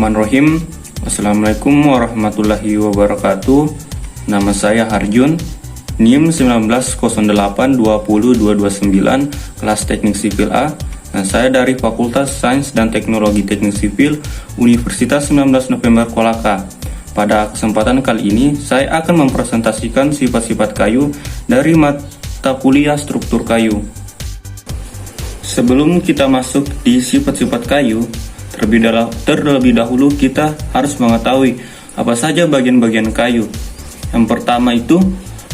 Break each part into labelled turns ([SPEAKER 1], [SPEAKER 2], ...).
[SPEAKER 1] Bismillahirrahmanirrahim. Assalamualaikum warahmatullahi wabarakatuh. Nama saya Harjun, NIM 1908202229, kelas Teknik Sipil A. Nah, saya dari Fakultas Sains dan Teknologi Teknik Sipil Universitas 19 November Kolaka. Pada kesempatan kali ini, saya akan mempresentasikan sifat-sifat kayu dari mata kuliah struktur kayu. Sebelum kita masuk di sifat-sifat kayu, terlebih dahulu kita harus mengetahui apa saja bagian-bagian kayu. Yang pertama itu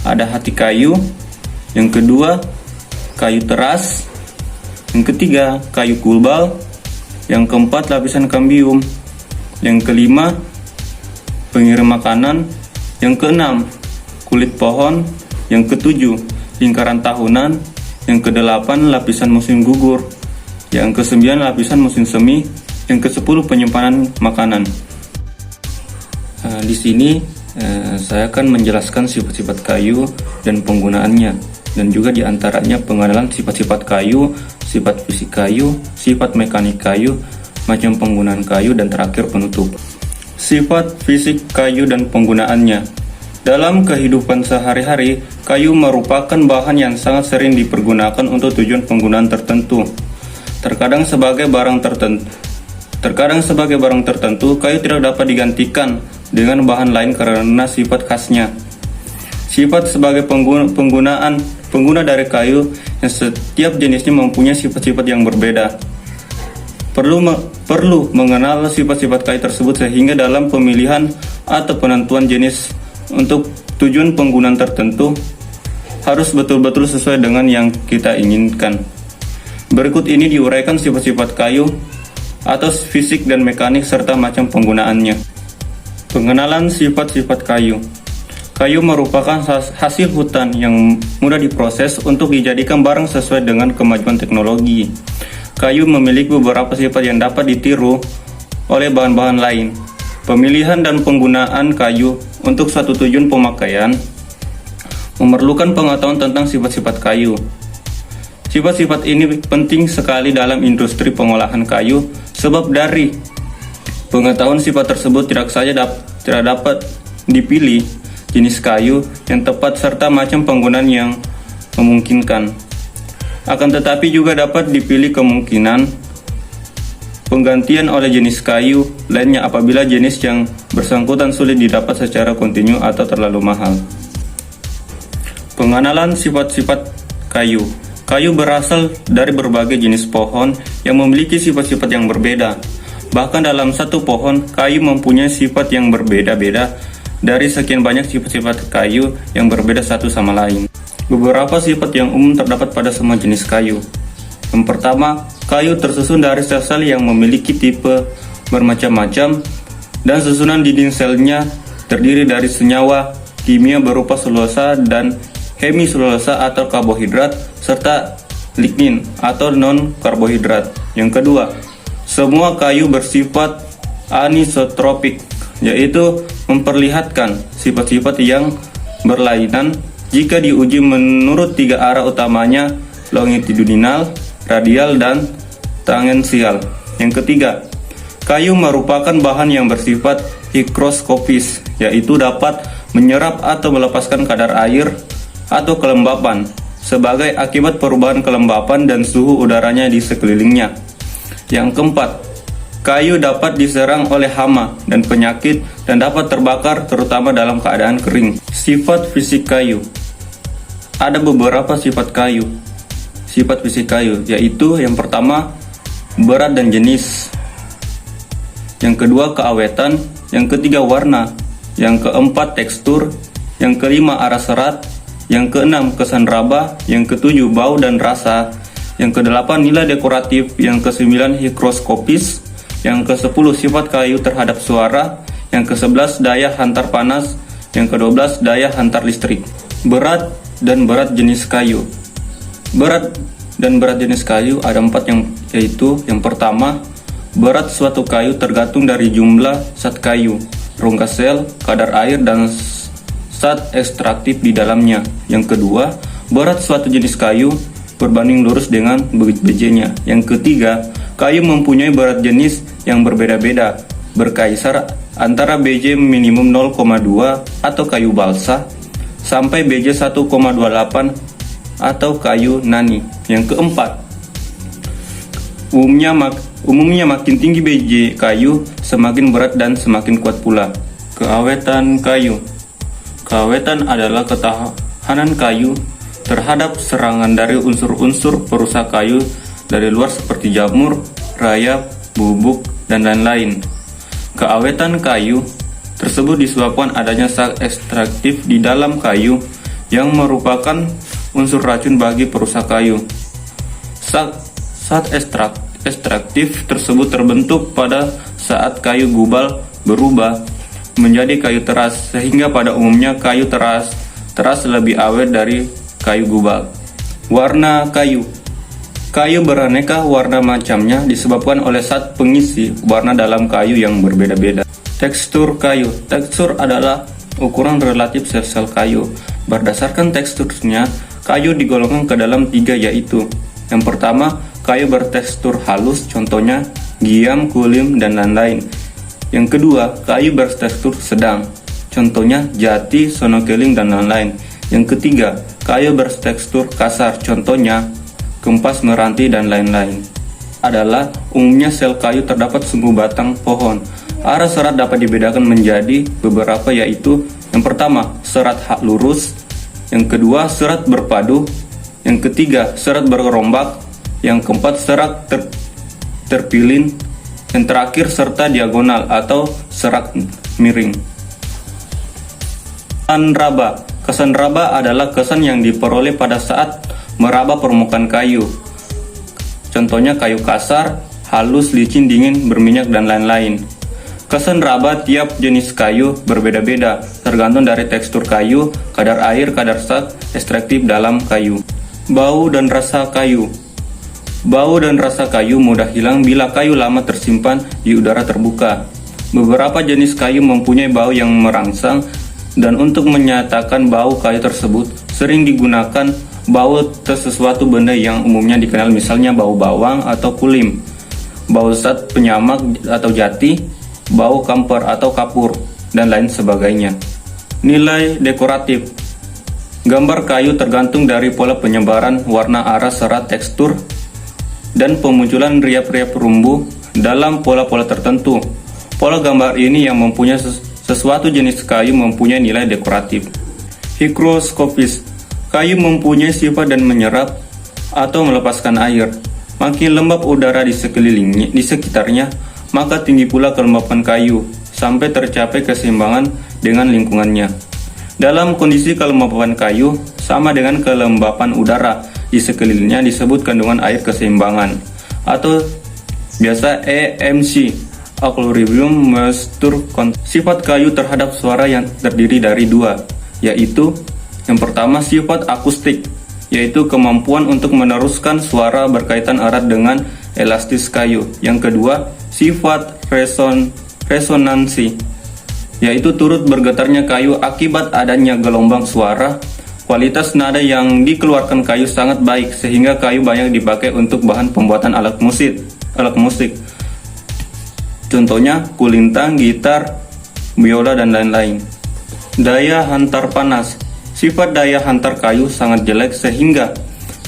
[SPEAKER 1] ada hati kayu, yang kedua kayu teras, yang ketiga kayu kulbal, yang keempat lapisan kambium, yang kelima pengirim makanan, yang keenam kulit pohon, yang ketujuh lingkaran tahunan, yang kedelapan lapisan musim gugur, yang kesembilan lapisan musim semi, yang ke-10 penyimpanan makanan. Di sini saya akan menjelaskan sifat-sifat kayu dan penggunaannya, dan juga diantaranya pengenalan sifat-sifat kayu, sifat fisik kayu, sifat mekanik kayu, macam penggunaan kayu, dan terakhir penutup. Sifat fisik kayu dan penggunaannya. Dalam kehidupan sehari-hari, kayu merupakan bahan yang sangat sering dipergunakan untuk tujuan penggunaan tertentu. Terkadang sebagai barang tertentu, kayu tidak dapat digantikan dengan bahan lain karena sifat khasnya. Sifat sebagai pengguna dari kayu yang setiap jenisnya mempunyai sifat-sifat yang berbeda. Perlu mengenal sifat-sifat kayu tersebut sehingga dalam pemilihan atau penentuan jenis untuk tujuan penggunaan tertentu harus betul-betul sesuai dengan yang kita inginkan. Berikut ini diuraikan sifat-sifat kayu atau fisik dan mekanik serta macam penggunaannya. Pengenalan sifat-sifat kayu. Kayu merupakan hasil hutan yang mudah diproses untuk dijadikan barang sesuai dengan kemajuan teknologi. Kayu memiliki beberapa sifat yang dapat ditiru oleh bahan-bahan lain. Pemilihan dan penggunaan kayu untuk suatu tujuan pemakaian memerlukan pengetahuan tentang sifat-sifat kayu. Sifat-sifat ini penting sekali dalam industri pengolahan kayu, sebab dari pengetahuan sifat tersebut tidak dapat dipilih jenis kayu yang tepat serta macam penggunaan yang memungkinkan. Akan tetapi juga dapat dipilih kemungkinan penggantian oleh jenis kayu lainnya apabila jenis yang bersangkutan sulit didapat secara kontinu atau terlalu mahal. Pengenalan sifat-sifat kayu. Kayu berasal dari berbagai jenis pohon yang memiliki sifat-sifat yang berbeda. Bahkan dalam satu pohon, kayu mempunyai sifat yang berbeda-beda dari sekian banyak sifat-sifat kayu yang berbeda satu sama lain. Beberapa sifat yang umum terdapat pada semua jenis kayu. Yang pertama, kayu tersusun dari sel-sel yang memiliki tipe bermacam-macam dan susunan dinding selnya terdiri dari senyawa kimia berupa selulosa dan hemiselulosa atau karbohidrat serta lignin atau non-karbohidrat. Yang kedua, semua kayu bersifat anisotropik, yaitu memperlihatkan sifat-sifat yang berlainan jika diuji menurut tiga arah utamanya, longitudinal, radial, dan tangensial. Yang ketiga, kayu merupakan bahan yang bersifat higroskopis, yaitu dapat menyerap atau melepaskan kadar air atau kelembapan sebagai akibat perubahan kelembapan dan suhu udaranya di sekelilingnya. Yang keempat, kayu dapat diserang oleh hama dan penyakit dan dapat terbakar terutama dalam keadaan kering. Sifat fisik kayu. Ada beberapa sifat kayu. Sifat fisik kayu yaitu yang pertama, berat dan jenis. Yang kedua, keawetan. Yang ketiga, warna. Yang keempat, tekstur. Yang kelima, arah serat. Yang keenam, kesan raba. Yang ketujuh, bau dan rasa. Yang kedelapan, nilai dekoratif. Yang kesembilan, higroskopis. Yang ke-10, sifat kayu terhadap suara. Yang ke-11, daya hantar panas. Yang ke-12, daya hantar listrik. Berat dan berat jenis kayu. Berat dan berat jenis kayu ada 4 yaitu yang pertama, berat suatu kayu tergantung dari jumlah zat kayu, rongga sel, kadar air, dan zat ekstraktif di dalamnya. Yang kedua, berat suatu jenis kayu berbanding lurus dengan bijinya. Yang ketiga, kayu mempunyai berat jenis yang berbeda-beda. berkaisar antara BJ minimum 0,2 atau kayu balsa sampai BJ 1,28 atau kayu nani. Yang keempat, umumnya makin tinggi BJ kayu, semakin berat dan semakin kuat pula. Keawetan kayu. Keawetan adalah ketahanan kayu terhadap serangan dari unsur-unsur perusak kayu dari luar seperti jamur, rayap, bubuk, dan lain-lain. Keawetan kayu tersebut disebabkan adanya zat ekstraktif di dalam kayu yang merupakan unsur racun bagi perusak kayu. Zat ekstraktif tersebut terbentuk pada saat kayu gubal berubah menjadi kayu teras, sehingga pada umumnya kayu teras lebih awet dari kayu gubal. Warna kayu. Kayu beraneka warna macamnya disebabkan oleh zat pengisi warna dalam kayu yang berbeda-beda. Tekstur kayu. Tekstur adalah ukuran relatif sel-sel kayu. Berdasarkan teksturnya, kayu digolongkan ke dalam 3, yaitu yang pertama, kayu bertekstur halus, contohnya giam, kulim, dan lain-lain. Yang kedua, kayu bertekstur sedang, contohnya jati, sonokeling, dan lain-lain. Yang ketiga, kayu bertekstur kasar, contohnya kempas, meranti, dan lain-lain. Adalah umumnya sel kayu terdapat sumbu batang pohon. Arah serat dapat dibedakan menjadi beberapa, yaitu yang pertama, serat lurus, yang kedua, serat berpadu, yang ketiga, serat bergerombak, yang keempat, serat terpilin, yang terakhir, serta diagonal atau serat miring. Kesan raba. Kesan raba adalah kesan yang diperoleh pada saat meraba permukaan kayu. Contohnya kayu kasar, halus, licin, dingin, berminyak, dan lain-lain. Kesan raba tiap jenis kayu berbeda-beda, tergantung dari tekstur kayu, kadar air, kadar zat ekstraktif dalam kayu. Bau dan rasa kayu. Bau dan rasa kayu mudah hilang bila kayu lama tersimpan di udara terbuka. Beberapa jenis kayu mempunyai bau yang merangsang, dan untuk menyatakan bau kayu tersebut sering digunakan bau sesuatu benda yang umumnya dikenal, misalnya bau bawang atau kulim, bau zat penyamak atau jati, bau kamper atau kapur, dan lain sebagainya. Nilai dekoratif. Gambar kayu tergantung dari pola penyebaran warna, arah serat, tekstur, dan pemunculan riap-riap rumbu dalam pola-pola tertentu. Pola gambar ini yang mempunyai sesuatu jenis kayu mempunyai nilai dekoratif. Higroskopis. Kayu mempunyai sifat dan menyerap atau melepaskan air. Makin lembab udara di sekitarnya, maka tinggi pula kelembapan kayu sampai tercapai keseimbangan dengan lingkungannya. Dalam kondisi kelembapan kayu sama dengan kelembapan udara di sekelilingnya disebut kandungan air keseimbangan atau biasa EMC. Equilibrium Moisture. Sifat kayu terhadap suara yang terdiri dari 2, yaitu yang pertama, sifat akustik, yaitu kemampuan untuk meneruskan suara berkaitan erat dengan elastis kayu. Yang kedua, sifat resonansi, yaitu turut bergetarnya kayu akibat adanya gelombang suara. Kualitas nada yang dikeluarkan kayu sangat baik, sehingga kayu banyak dipakai untuk bahan pembuatan alat musik. Contohnya kulintang, gitar, biola, dan lain-lain. Daya hantar panas. Sifat daya hantar kayu sangat jelek, sehingga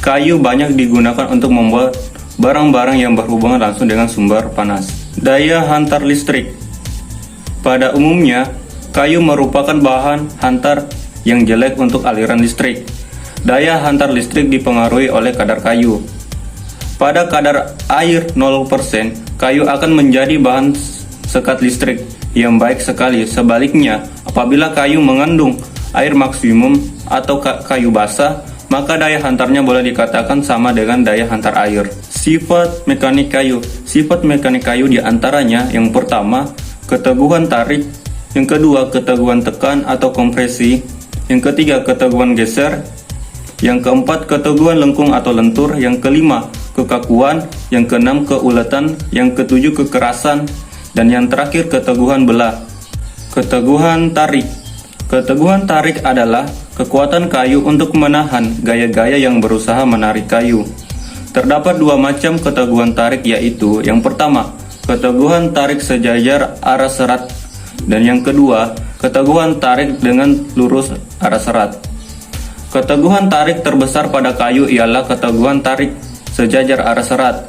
[SPEAKER 1] kayu banyak digunakan untuk membuat barang-barang yang berhubungan langsung dengan sumber panas. Daya hantar listrik. Pada umumnya, kayu merupakan bahan hantar yang jelek untuk aliran listrik. Daya hantar listrik dipengaruhi oleh kadar kayu. Pada kadar air 0%, kayu akan menjadi bahan sekat listrik yang baik sekali. Sebaliknya, apabila kayu mengandung air maksimum atau kayu basah, maka daya hantarnya boleh dikatakan sama dengan daya hantar air. Sifat mekanik kayu. Sifat mekanik kayu diantaranya yang pertama, keteguhan tarik, yang kedua, keteguhan tekan atau kompresi, yang ketiga, keteguhan geser, yang keempat, keteguhan lengkung atau lentur, yang kelima, kekakuan, yang keenam, keuletan, yang ketujuh, kekerasan, dan yang terakhir, keteguhan belah. Keteguhan tarik. Keteguhan tarik adalah kekuatan kayu untuk menahan gaya-gaya yang berusaha menarik kayu. Terdapat 2 macam keteguhan tarik, yaitu yang pertama, keteguhan tarik sejajar arah serat. Dan yang kedua, keteguhan tarik dengan lurus arah serat. Keteguhan tarik terbesar pada kayu ialah keteguhan tarik sejajar arah serat.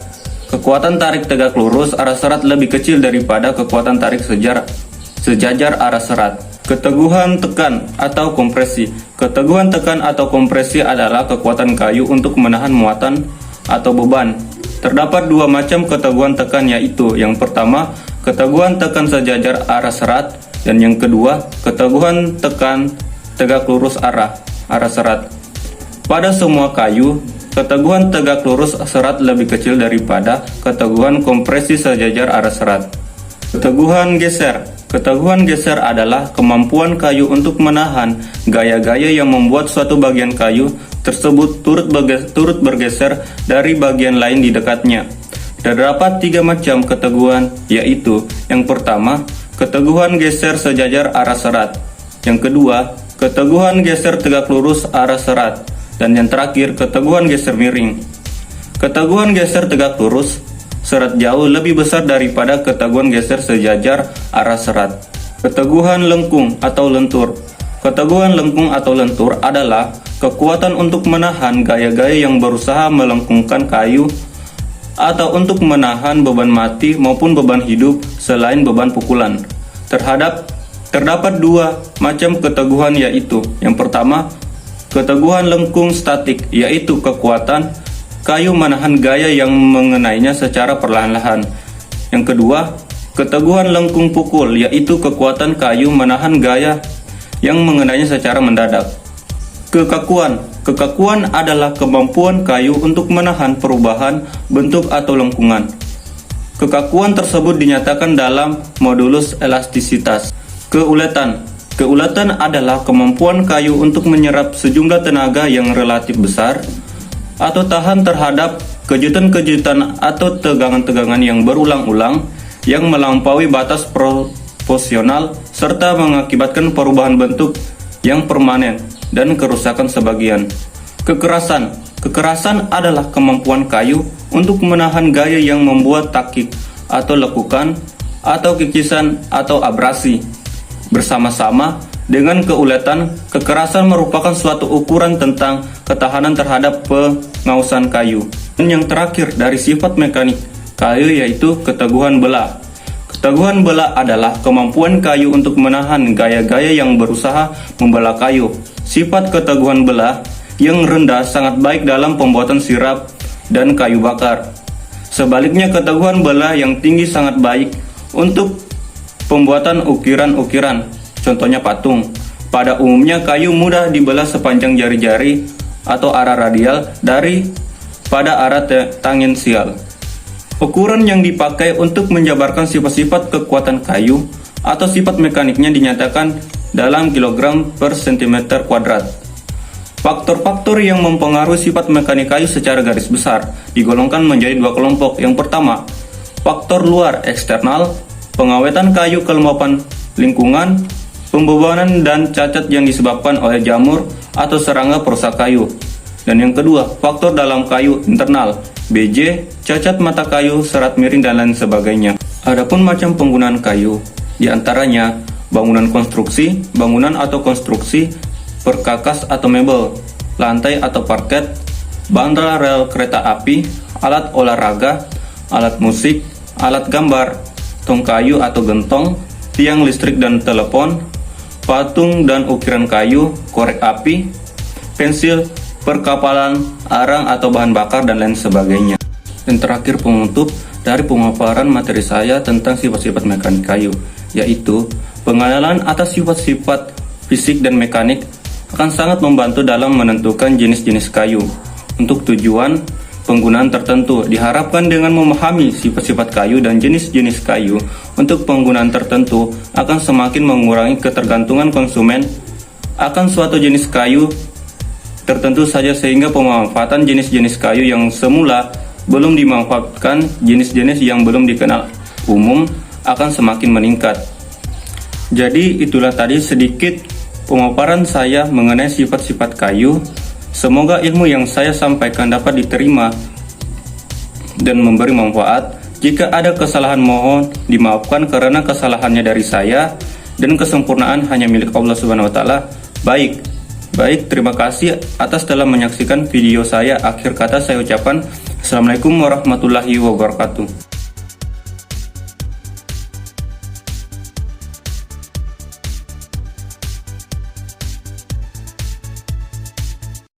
[SPEAKER 1] Kekuatan tarik tegak lurus arah serat lebih kecil daripada kekuatan tarik sejajar arah serat. Keteguhan tekan atau kompresi. Keteguhan tekan atau kompresi adalah kekuatan kayu untuk menahan muatan atau beban. Terdapat dua macam keteguhan tekan, yaitu yang pertama, keteguhan tekan sejajar arah serat, dan yang kedua, keteguhan tekan tegak lurus arah serat. Pada semua kayu, keteguhan tegak lurus serat lebih kecil daripada keteguhan kompresi sejajar arah serat. Keteguhan geser. Keteguhan geser adalah kemampuan kayu untuk menahan gaya-gaya yang membuat suatu bagian kayu tersebut turut bergeser dari bagian lain di dekatnya. Terdapat tiga macam keteguhan, yaitu yang pertama, keteguhan geser sejajar arah serat. Yang kedua, keteguhan geser tegak lurus arah serat. Dan yang terakhir, keteguhan geser miring. Keteguhan geser tegak lurus serat jauh lebih besar daripada keteguhan geser sejajar arah serat. Keteguhan lengkung atau lentur. Keteguhan lengkung atau lentur adalah kekuatan untuk menahan gaya-gaya yang berusaha melengkungkan kayu atau untuk menahan beban mati maupun beban hidup selain beban pukulan. Terdapat dua macam keteguhan, yaitu yang pertama, keteguhan lengkung statik, yaitu kekuatan kayu menahan gaya yang mengenainya secara perlahan-lahan. Yang kedua, keteguhan lengkung pukul, yaitu kekuatan kayu menahan gaya yang mengenainya secara mendadak. Kekakuan adalah kemampuan kayu untuk menahan perubahan bentuk atau lengkungan. Kekakuan tersebut dinyatakan dalam modulus elastisitas. Keuletan adalah kemampuan kayu untuk menyerap sejumlah tenaga yang relatif besar atau tahan terhadap kejutan-kejutan atau tegangan-tegangan yang berulang-ulang yang melampaui batas proporsional serta mengakibatkan perubahan bentuk yang permanen dan kerusakan sebagian. Kekerasan adalah kemampuan kayu untuk menahan gaya yang membuat takik atau lekukan atau kikisan atau abrasi. Bersama-sama dengan keuletan, kekerasan merupakan suatu ukuran tentang ketahanan terhadap pengausan kayu. Dan yang terakhir dari sifat mekanik kayu yaitu keteguhan belah. Keteguhan belah adalah kemampuan kayu untuk menahan gaya-gaya yang berusaha membelah kayu. Sifat keteguhan belah yang rendah sangat baik dalam pembuatan sirap dan kayu bakar. Sebaliknya, keteguhan belah yang tinggi sangat baik untuk pembuatan ukiran-ukiran, contohnya patung. Pada umumnya kayu mudah dibelah sepanjang jari-jari atau arah radial pada arah tangensial. Ukuran yang dipakai untuk menjabarkan sifat-sifat kekuatan kayu atau sifat mekaniknya dinyatakan dalam kilogram per sentimeter kuadrat. Faktor-faktor yang mempengaruhi sifat mekanik kayu secara garis besar digolongkan menjadi dua kelompok. Yang pertama, faktor luar eksternal, pengawetan kayu, kelembapan lingkungan, pembebanan dan cacat yang disebabkan oleh jamur atau serangga perusak kayu. Dan yang kedua, faktor dalam kayu internal, BJ, cacat mata kayu, serat miring, dan lain sebagainya. Adapun macam penggunaan kayu, diantaranya bangunan konstruksi, bangunan atau konstruksi, perkakas atau mebel, lantai atau parket, bantal rel kereta api, alat olahraga, alat musik, alat gambar, tong kayu atau gentong, tiang listrik dan telepon, patung dan ukiran kayu, korek api, pensil, perkapalan, arang atau bahan bakar, dan lain sebagainya. Dan terakhir penutup dari pemaparan materi saya tentang sifat-sifat mekanik kayu, yaitu pengenalan atas sifat-sifat fisik dan mekanik akan sangat membantu dalam menentukan jenis-jenis kayu. Untuk tujuan penggunaan tertentu, diharapkan dengan memahami sifat-sifat kayu dan jenis-jenis kayu untuk penggunaan tertentu akan semakin mengurangi ketergantungan konsumen akan suatu jenis kayu tertentu saja, sehingga pemanfaatan jenis-jenis kayu yang semula belum dimanfaatkan, jenis-jenis yang belum dikenal umum akan semakin meningkat. Jadi itulah tadi sedikit pemaparan saya mengenai sifat-sifat kayu. Semoga ilmu yang saya sampaikan dapat diterima dan memberi manfaat. Jika ada kesalahan mohon dimaafkan karena kesalahannya dari saya dan kesempurnaan hanya milik Allah Subhanahu wa taala. Baik, terima kasih atas telah menyaksikan video saya. Akhir kata saya ucapkan Assalamualaikum warahmatullahi wabarakatuh.